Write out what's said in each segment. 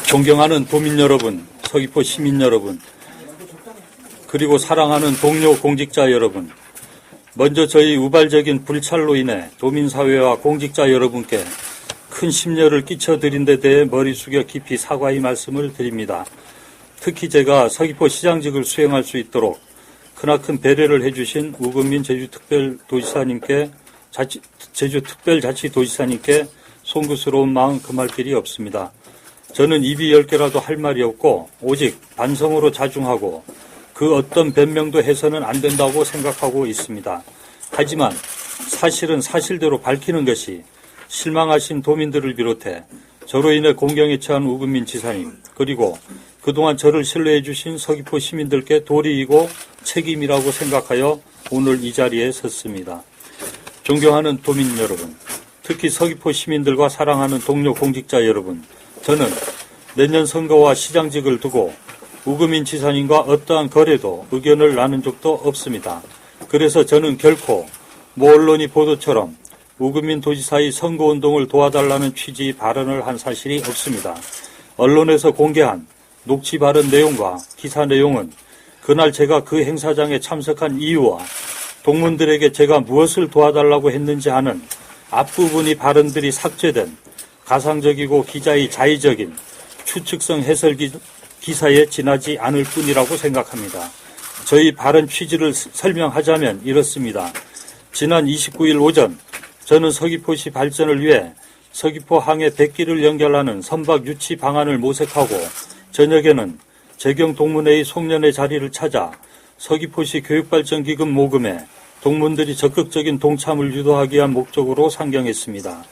존경하는 도민 여러분, 서귀포 시민 여러분, 그리고 사랑하는 동료 공직자 여러분, 먼저 저희 우발적인 불찰로 인해 도민사회와 공직자 여러분께 큰 심려를 끼쳐드린 데 대해 머리 숙여 깊이 사과의 말씀을 드립니다. 특히 제가 서귀포 시장직을 수행할 수 있도록 크나큰 배려를 해주신 우금민 제주특별자치도지사님께 송구스러운 마음 금할 길이 없습니다. 저는 입이 10개라도 할 말이 없고 오직 반성으로 자중하고 그 어떤 변명도 해서는 안 된다고 생각하고 있습니다. 하지만 사실은 사실대로 밝히는 것이 실망하신 도민들을 비롯해 저로 인해 공경에 처한 우금민 지사님, 그리고 그동안 저를 신뢰해 주신 서귀포 시민들께 도리이고 책임이라고 생각하여 오늘 이 자리에 섰습니다. 존경하는 도민 여러분, 특히 서귀포 시민들과 사랑하는 동료 공직자 여러분, 저는 내년 선거와 시장직을 두고 우금민 지사님과 어떠한 거래도 의견을 나눈 적도 없습니다. 그래서 저는 결코 모 언론이 보도처럼 우금민 도지사의 선거운동을 도와달라는 취지의 발언을 한 사실이 없습니다. 언론에서 공개한 녹취 발언 내용과 기사 내용은 그날 제가 그 행사장에 참석한 이유와 동문들에게 제가 무엇을 도와달라고 했는지 하는 앞부분의 발언들이 삭제된 가상적이고 기자의 자의적인 추측성 해설 기사에 지나지 않을 뿐이라고 생각합니다. 저희 발언 취지를 설명하자면 이렇습니다. 지난 29일 오전 저는 서귀포시 발전을 위해 서귀포항에 백기를 연결하는 선박 유치 방안을 모색하고 저녁에는 재경동문회의 송년회 자리를 찾아 서귀포시 교육발전기금 모금에 동문들이 적극적인 동참을 유도하기 위한 목적으로 상경했습니다.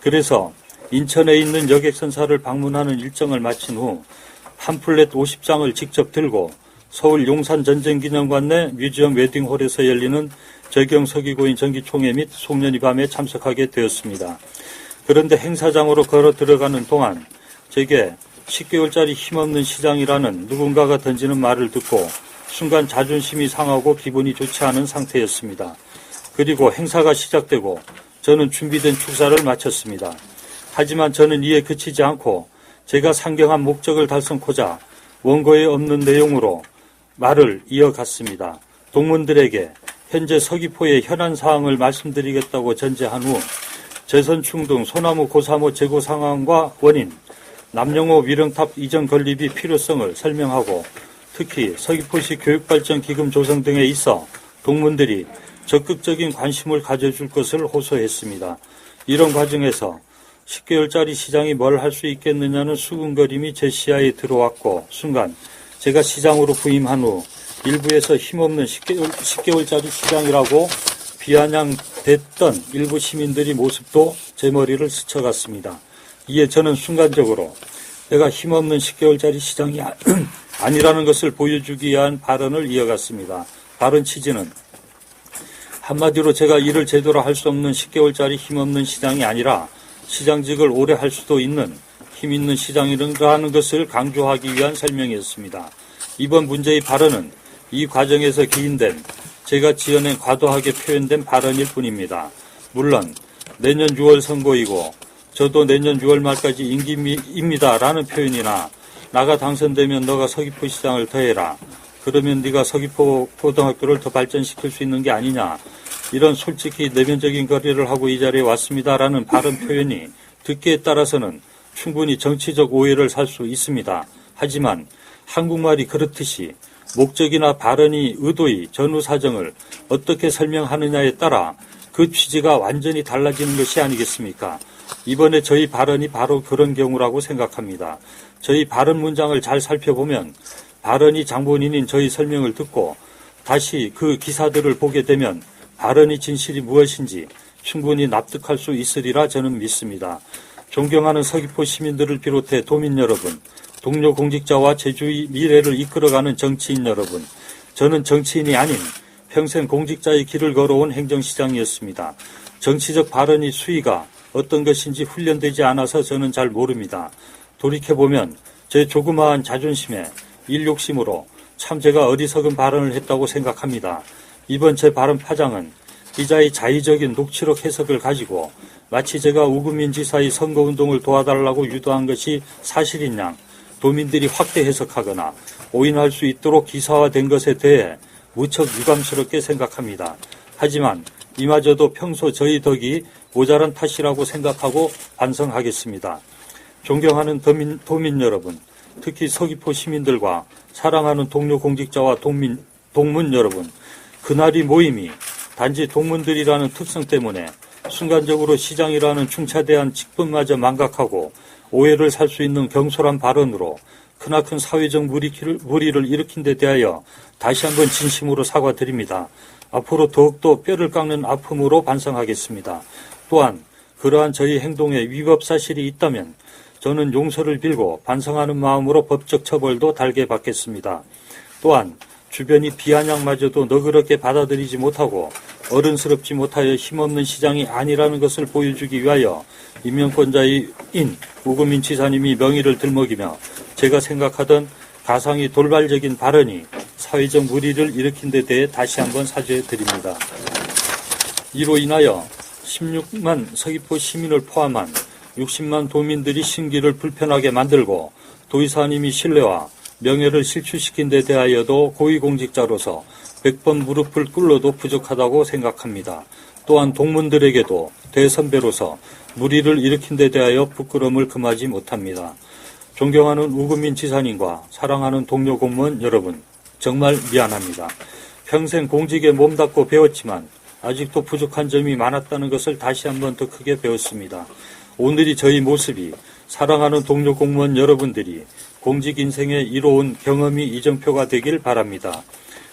그래서 인천에 있는 여객선사를 방문하는 일정을 마친 후 팜플렛 50장을 직접 들고 서울 용산전쟁기념관 내 뮤지엄 웨딩홀에서 열리는 재경서기고인 정기총회 및 송년회 밤에 참석하게 되었습니다. 그런데 행사장으로 걸어 들어가는 동안 제게 10개월짜리 힘없는 시장이라는 누군가가 던지는 말을 듣고 순간 자존심이 상하고 기분이 좋지 않은 상태였습니다. 그리고 행사가 시작되고 저는 준비된 축사를 마쳤습니다. 하지만 저는 이에 그치지 않고 제가 상경한 목적을 달성코자 원고에 없는 내용으로 말을 이어갔습니다. 동문들에게 현재 서귀포의 현안 사항을 말씀드리겠다고 전제한 후 재선충 등 소나무 고사모 재고 상황과 원인, 남영호 위령탑 이전 건립의 필요성을 설명하고 특히 서귀포시 교육발전기금 조성 등에 있어 동문들이 적극적인 관심을 가져줄 것을 호소했습니다. 이런 과정에서 10개월짜리 시장이 뭘 할 수 있겠느냐는 수군거림이 제 시야에 들어왔고 순간 제가 시장으로 부임한 후 일부에서 힘없는 10개월짜리 시장이라고 비아냥댔던 일부 시민들의 모습도 제 머리를 스쳐갔습니다. 이에 저는 순간적으로 내가 힘없는 10개월짜리 시장이 아니라는 것을 보여주기 위한 발언을 이어갔습니다. 발언 취지는 한마디로 제가 일을 제대로 할 수 없는 10개월짜리 힘없는 시장이 아니라 시장직을 오래 할 수도 있는 힘있는 시장이라는 것을 강조하기 위한 설명이었습니다. 이번 문제의 발언은 이 과정에서 기인된 제가 지어낸 과도하게 표현된 발언일 뿐입니다. 물론 내년 6월 선거이고 저도 내년 6월 말까지 임기입니다라는 표현이나 나가 당선되면 너가 서귀포 시장을 더해라. 그러면 네가 서귀포 고등학교를 더 발전시킬 수 있는 게 아니냐. 이런 솔직히 내면적인 거래를 하고 이 자리에 왔습니다라는 발언 표현이 듣기에 따라서는 충분히 정치적 오해를 살 수 있습니다. 하지만 한국말이 그렇듯이 목적이나 발언이 의도의 전후 사정을 어떻게 설명하느냐에 따라 그 취지가 완전히 달라지는 것이 아니겠습니까? 이번에 저희 발언이 바로 그런 경우라고 생각합니다. 저희 발언 문장을 잘 살펴보면 발언이 장본인인 저희 설명을 듣고 다시 그 기사들을 보게 되면 발언의 진실이 무엇인지 충분히 납득할 수 있으리라 저는 믿습니다. 존경하는 서귀포 시민들을 비롯해 도민 여러분, 동료 공직자와 제주의 미래를 이끌어가는 정치인 여러분, 저는 정치인이 아닌 평생 공직자의 길을 걸어온 행정시장이었습니다. 정치적 발언의 수위가 어떤 것인지 훈련되지 않아서 저는 잘 모릅니다. 돌이켜보면 제 조그마한 자존심에 일욕심으로 참 제가 어리석은 발언을 했다고 생각합니다. 이번 제 발언 파장은 기자의 자의적인 녹취록 해석을 가지고 마치 제가 우금민 지사의 선거운동을 도와달라고 유도한 것이 사실인 양 도민들이 확대 해석하거나 오인할 수 있도록 기사화된 것에 대해 무척 유감스럽게 생각합니다. 하지만 이마저도 평소 저희 덕이 모자란 탓이라고 생각하고 반성하겠습니다. 존경하는 도민 여러분, 특히 서귀포 시민들과 사랑하는 동료 공직자와 동문 여러분, 그날이 모임이 단지 동문들이라는 특성 때문에 순간적으로 시장이라는 충차대한 직분마저 망각하고 오해를 살 수 있는 경솔한 발언으로 크나큰 사회적 무리를 일으킨 데 대하여 다시 한번 진심으로 사과드립니다. 앞으로 더욱더 뼈를 깎는 아픔으로 반성하겠습니다. 또한 그러한 저희 행동에 위법 사실이 있다면 저는 용서를 빌고 반성하는 마음으로 법적 처벌도 달게 받겠습니다. 또한 주변이 비아냥마저도 너그럽게 받아들이지 못하고 어른스럽지 못하여 힘없는 시장이 아니라는 것을 보여주기 위하여 임명권자인 우금민 지사님이 명의를 들먹이며 제가 생각하던 가상의 돌발적인 발언이 사회적 무리를 일으킨 데 대해 다시 한번 사죄드립니다. 이로 인하여 16만 서귀포 시민을 포함한 60만 도민들이 심기를 불편하게 만들고 도의사님이 신뢰와 명예를 실추시킨 데 대하여도 고위공직자로서 100번 무릎을 꿇어도 부족하다고 생각합니다. 또한 동문들에게도 대선배로서 무리를 일으킨 데 대하여 부끄러움을 금하지 못합니다. 존경하는 우금민 지사님과 사랑하는 동료 공무원 여러분, 정말 미안합니다. 평생 공직에 몸담고 배웠지만 아직도 부족한 점이 많았다는 것을 다시 한번 더 크게 배웠습니다. 오늘이 저희 모습이 사랑하는 동료 공무원 여러분들이 공직 인생에 이로운 경험이 이정표가 되길 바랍니다.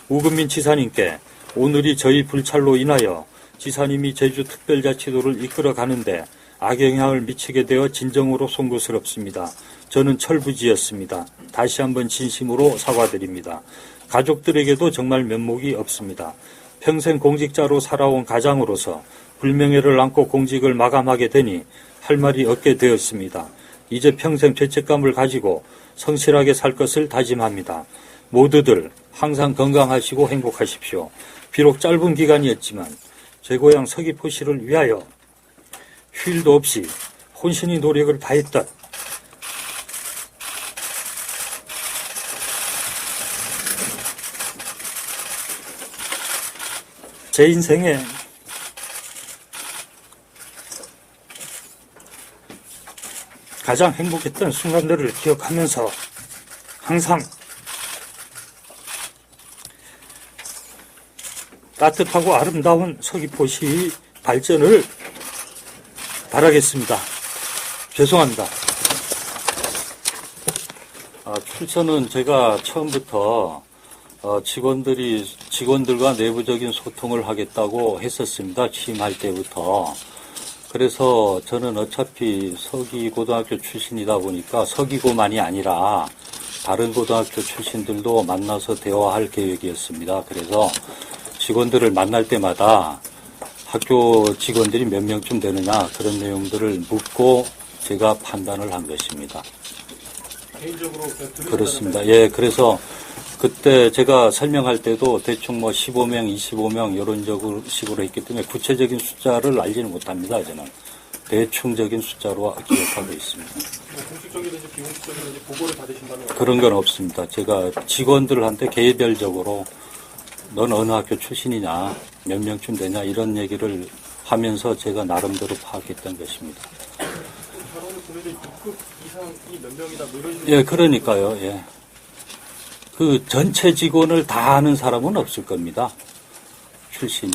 우금민 지사님께 오늘이 저희 불찰로 인하여 지사님이 제주특별자치도를 이끌어 가는데 악영향을 미치게 되어 진정으로 송구스럽습니다. 저는 철부지였습니다. 다시 한번 진심으로 사과드립니다. 가족들에게도 정말 면목이 없습니다. 평생 공직자로 살아온 가장으로서 불명예를 안고 공직을 마감하게 되니 할 말이 없게 되었습니다. 이제 평생 죄책감을 가지고 성실하게 살 것을 다짐합니다. 모두들 항상 건강하시고 행복하십시오. 비록 짧은 기간이었지만 제 고향 서귀포시를 위하여 휴일도 없이 혼신의 노력을 다했던 제 인생에 가장 행복했던 순간들을 기억하면서 항상 따뜻하고 아름다운 서귀포시 발전을 바라겠습니다. 죄송합니다. 출처는 제가 처음부터 직원들과 내부적인 소통을 하겠다고 했었습니다. 취임할 때부터. 그래서 저는 어차피 서귀고등학교 출신이다 보니까 서귀고만이 아니라 다른 고등학교 출신들도 만나서 대화할 계획이었습니다. 그래서 직원들을 만날 때마다 학교 직원들이 몇 명쯤 되느냐 그런 내용들을 묻고 제가 판단을 한 것입니다. 개인적으로 그렇습니다. 예, 그래서 그때 제가 설명할 때도 대충 15명, 25명 이런 식으로 했기 때문에 구체적인 숫자를 알지는 못합니다. 저는 대충적인 숫자로 기억하고 있습니다. 공식적이든지 비공식적이든지 보고를 받으신다면 그런 건 없습니다. 제가 직원들한테 개별적으로 넌 어느 학교 출신이냐, 몇 명쯤 되냐 이런 얘기를 하면서 제가 나름대로 파악했던 것입니다. 사람을 보내도 6급 이상이 몇 명이다 뭐 이런 예, 그러니까요. 예. 그 전체 직원을 다 아는 사람은 없을 겁니다. 출신이.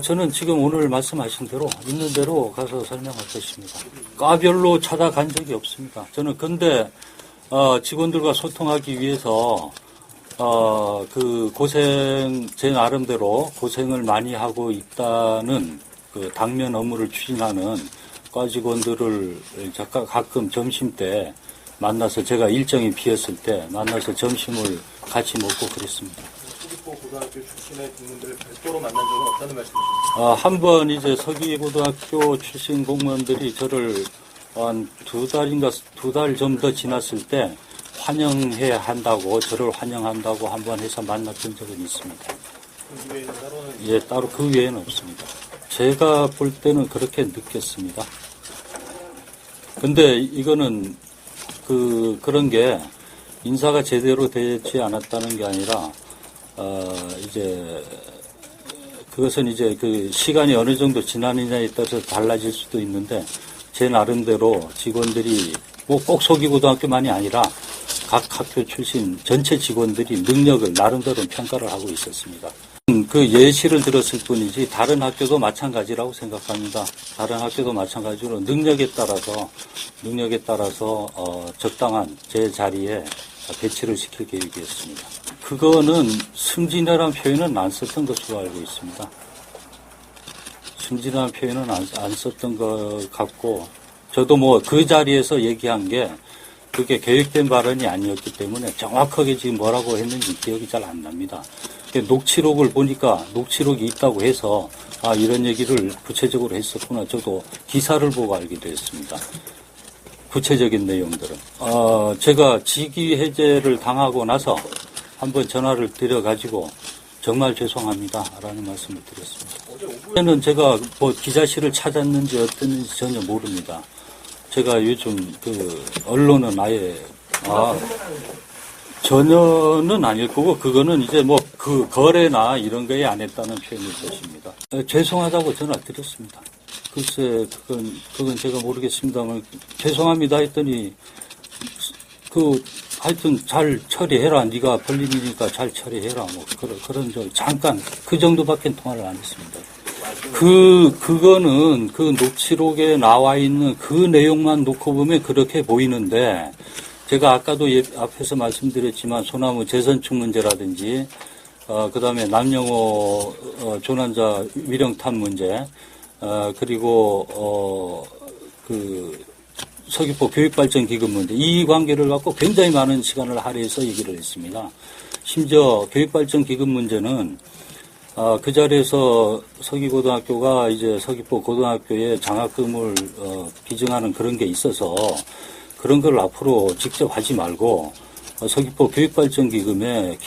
저는 지금 오늘 말씀하신 대로 있는 대로 가서 설명할 것입니다. 과별로 찾아간 적이 없습니다. 저는 근데 직원들과 소통하기 위해서 제 나름대로 고생을 많이 하고 있다는 그 당면 업무를 추진하는 과 직원들을 가끔 점심 때 만나서 제가 일정이 비었을 때 만나서 점심을 같이 먹고 그랬습니다. 서귀포 고등학교 출신의 공무원들을 별도로 만난 적은 없다는 말씀이십니까? 한 번 이제 서귀고등학교 출신 공무원들이 저를 한 두 달 좀 더 지났을 때 환영해 한다고 저를 환영한다고 한 번 해서 만났던 적은 있습니다. 그 외에는 따로는 예, 따로 그 외에는 없습니다. 제가 볼 때는 그렇게 느꼈습니다. 근데 이거는 그런 게 인사가 제대로 되지 않았다는 게 아니라, 이제, 그것은 이제 그 시간이 어느 정도 지나느냐에 따라서 달라질 수도 있는데, 제 나름대로 직원들이 뭐 꼭 서기고등학교만이 아니라 각 학교 출신 전체 직원들이 능력을 나름대로 평가를 하고 있었습니다. 그 예시를 들었을 뿐이지 다른 학교도 마찬가지라고 생각합니다. 다른 학교도 마찬가지로 능력에 따라서 적당한 제 자리에 배치를 시킬 계획이었습니다. 그거는 승진이라는 표현은 안 썼던 것으로 알고 있습니다. 승진이라는 표현은 안 썼던 것 같고, 저도 뭐 그 자리에서 얘기한 게 그게 계획된 발언이 아니었기 때문에 정확하게 지금 뭐라고 했는지 기억이 잘 안 납니다. 녹취록을 보니까 녹취록이 있다고 해서 이런 얘기를 구체적으로 했었구나. 저도 기사를 보고 알게 됐습니다. 구체적인 내용들은. 제가 직위 해제를 당하고 나서 한번 전화를 드려가지고 정말 죄송합니다 라는 말씀을 드렸습니다. 그때는 제가 뭐 기자실을 찾았는지 어땠는지 전혀 모릅니다. 제가 요즘 언론은 아예 전혀는 아닐 거고, 그거는 이제 뭐 거래나 이런 거에 안 했다는 표현일 것입니다. 죄송하다고 전화 드렸습니다. 글쎄, 그건 제가 모르겠습니다만, 죄송합니다 했더니, 하여튼 잘 처리해라. 네가 벌린 일이니까 잘 처리해라. 뭐, 그런 잠깐, 그 정도밖에 통화를 안 했습니다. 그거는 그 녹취록에 나와 있는 그 내용만 놓고 보면 그렇게 보이는데, 제가 아까도 앞에서 말씀드렸지만 소나무 재선축 문제라든지, 그 다음에 남영호 조난자 위령탑 문제, 그리고 서귀포 교육발전기금 문제, 이 관계를 갖고 굉장히 많은 시간을 할애해서 얘기를 했습니다. 심지어 교육발전기금 문제는 그 자리에서 서귀고등학교가 이제 서귀포 고등학교에 장학금을 기증하는 그런 게 있어서 그런 걸 앞으로 직접 하지 말고 서귀포 교육발전기금에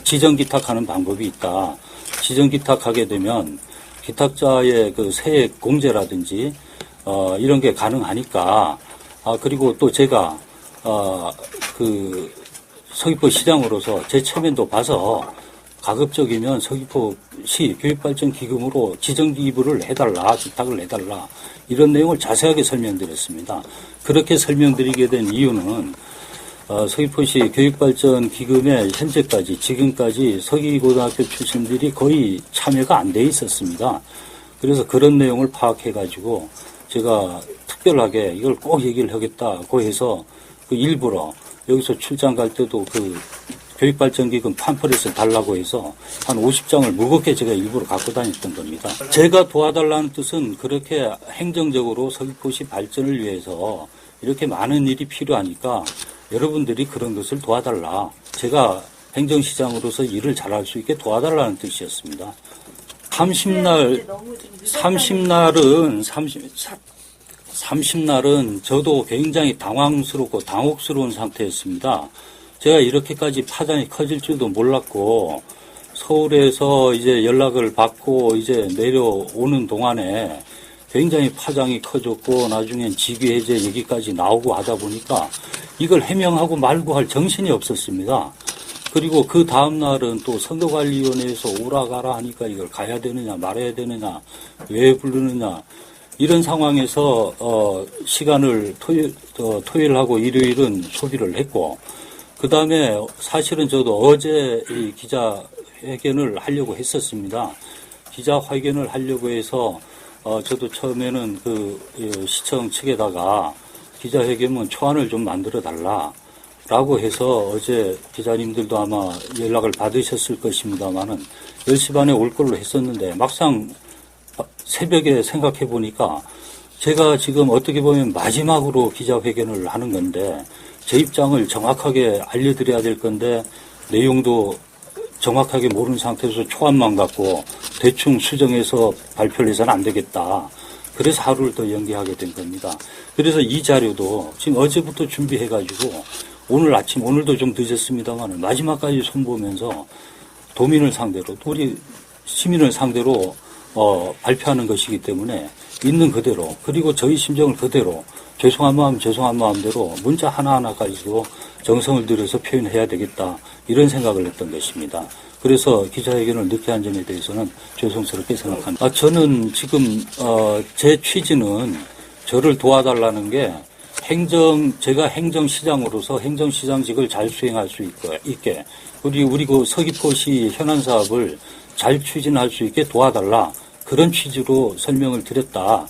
지정기탁하는 방법이 있다. 지정기탁하게 되면 기탁자의 그 세액 공제라든지 이런 게 가능하니까, 그리고 또 제가 서귀포 시장으로서 제 체면도 봐서 가급적이면 서귀포시 교육발전기금으로 지정기부를 해달라, 기탁을 해달라, 이런 내용을 자세하게 설명드렸습니다. 그렇게 설명드리게 된 이유는 서귀포시 교육발전기금에 현재까지 지금까지 서귀고등학교 출신들이 거의 참여가 안 돼 있었습니다. 그래서 그런 내용을 파악해가지고 제가 특별하게 이걸 꼭 얘기를 하겠다고 해서 일부러 여기서 출장 갈 때도 교육발전기금 팜플렛을 달라고 해서 한 50장을 무겁게 제가 일부러 갖고 다녔던 겁니다. 제가 도와달라는 뜻은 그렇게 행정적으로 서귀포시 발전을 위해서 이렇게 많은 일이 필요하니까 여러분들이 그런 것을 도와달라. 제가 행정시장으로서 일을 잘할 수 있게 도와달라는 뜻이었습니다. 30날은 저도 굉장히 당황스럽고 당혹스러운 상태였습니다. 제가 이렇게까지 파장이 커질 줄도 몰랐고, 서울에서 이제 연락을 받고 이제 내려오는 동안에 굉장히 파장이 커졌고, 나중엔 직위 해제 얘기까지 나오고 하다 보니까 이걸 해명하고 말고 할 정신이 없었습니다. 그리고 그 다음날은 또 선거관리위원회에서 오라가라 하니까 이걸 가야 되느냐 말아야 되느냐, 왜 부르느냐, 이런 상황에서 시간을 토요일하고 일요일은 소비를 했고, 그 다음에 사실은 저도 어제 이 기자회견을 하려고 했었습니다. 기자회견을 하려고 해서 저도 처음에는 시청 측에다가 기자회견문 초안을 좀 만들어 달라라고 해서 어제 기자님들도 아마 연락을 받으셨을 것입니다만은 10시 반에 올 걸로 했었는데, 막상 새벽에 생각해 보니까 제가 지금 어떻게 보면 마지막으로 기자회견을 하는 건데, 제 입장을 정확하게 알려드려야 될 건데 내용도 정확하게 모르는 상태에서 초안만 갖고 대충 수정해서 발표를 해서는 안 되겠다. 그래서 하루를 더 연기하게 된 겁니다. 그래서 이 자료도 지금 어제부터 준비해가지고 오늘 아침, 오늘도 좀 늦었습니다만 마지막까지 손보면서 도민을 상대로, 우리 시민을 상대로 발표하는 것이기 때문에 있는 그대로 그리고 저희 심정을 그대로 죄송한 마음대로 문자 하나하나 가지고 정성을 들여서 표현해야 되겠다 이런 생각을 했던 것입니다. 그래서 기자회견을 늦게 한 점에 대해서는 죄송스럽게 생각합니다. 저는 지금 제 취지는 저를 도와달라는 게 제가 행정시장으로서 행정시장직을 잘 수행할 수 있게 우리 그 서귀포시 현안 사업을 잘 추진할 수 있게 도와달라 그런 취지로 설명을 드렸다.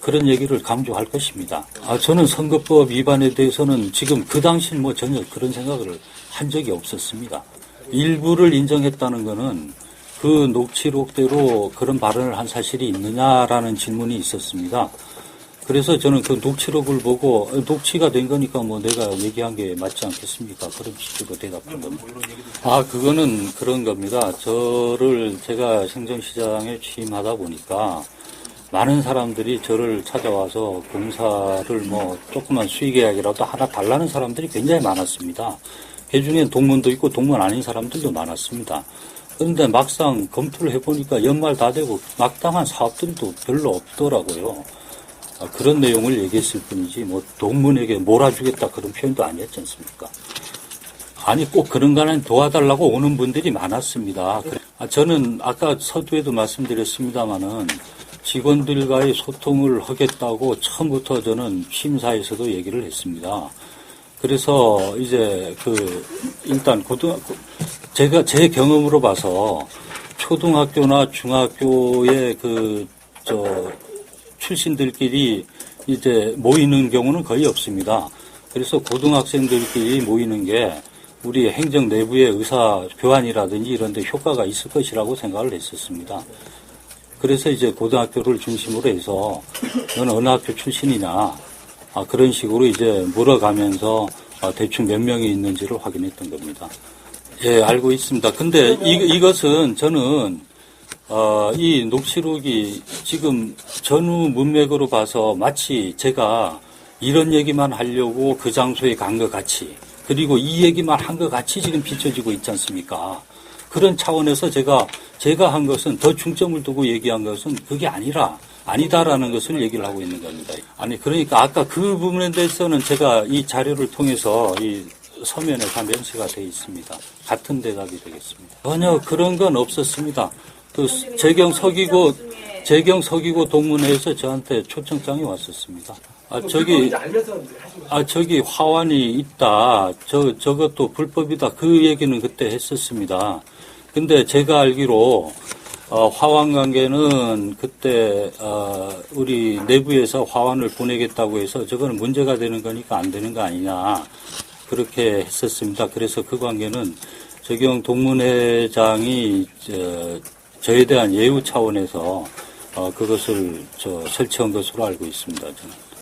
그런 얘기를 강조할 것입니다. 저는 선거법 위반에 대해서는 지금 그 당시 전혀 그런 생각을 한 적이 없었습니다. 일부를 인정했다는 것은 그 녹취록대로 그런 발언을 한 사실이 있느냐라는 질문이 있었습니다. 그래서 저는 그 녹취록을 보고 녹취가 된 거니까 내가 얘기한 게 맞지 않겠습니까? 그런 취지로 대답한 겁니다. 그거는 그런 겁니다. 제가 행정시장에 취임하다 보니까 많은 사람들이 저를 찾아와서 공사를 조그만 수의계약이라도 하나 달라는 사람들이 굉장히 많았습니다. 그 중에 동문도 있고 동문 아닌 사람들도 많았습니다. 그런데 막상 검토를 해보니까 연말 다 되고 마땅한 사업들이 또 별로 없더라고요. 그런 내용을 얘기했을 뿐이지 동문에게 몰아주겠다 그런 표현도 아니었지 않습니까? 아니 꼭 그런 거는 도와달라고 오는 분들이 많았습니다. 저는 아까 서두에도 말씀드렸습니다마는 직원들과의 소통을 하겠다고 처음부터 저는 취임사에서도 얘기를 했습니다. 그래서 이제 일단 제 경험으로 봐서 초등학교나 중학교의 출신들끼리 이제 모이는 경우는 거의 없습니다. 그래서 고등학생들끼리 모이는 게 우리 행정 내부의 의사 교환이라든지 이런 데 효과가 있을 것이라고 생각을 했었습니다. 그래서 이제 고등학교를 중심으로 해서 너는 어느 학교 출신이냐 그런 식으로 이제 물어가면서 대충 몇 명이 있는지를 확인했던 겁니다. 예, 알고 있습니다. 근데 이것은 저는 이 녹취록이 지금 전후 문맥으로 봐서 마치 제가 이런 얘기만 하려고 그 장소에 간 것 같이 그리고 이 얘기만 한 것 같이 지금 비춰지고 있지 않습니까? 그런 차원에서 제가 한 것은 더 중점을 두고 얘기한 것은 그게 아니다라는 것을 얘기를 하고 있는 겁니다. 그러니까 아까 그 부분에 대해서는 제가 이 자료를 통해서 이 서면에 다 명시가 되어 있습니다. 같은 대답이 되겠습니다. 전혀 그런 건 없었습니다. 재경 서기고 동문회에서 저한테 초청장이 왔었습니다. 저기 화환이 있다. 저것도 불법이다. 그 얘기는 그때 했었습니다. 근데 제가 알기로 화환 관계는 그때 우리 내부에서 화환을 보내겠다고 해서 저거는 문제가 되는 거니까 안 되는 거 아니냐 그렇게 했었습니다. 그래서 그 관계는 재경 동문회장이 저에 대한 예우 차원에서 그것을 설치한 것으로 알고 있습니다. 저는.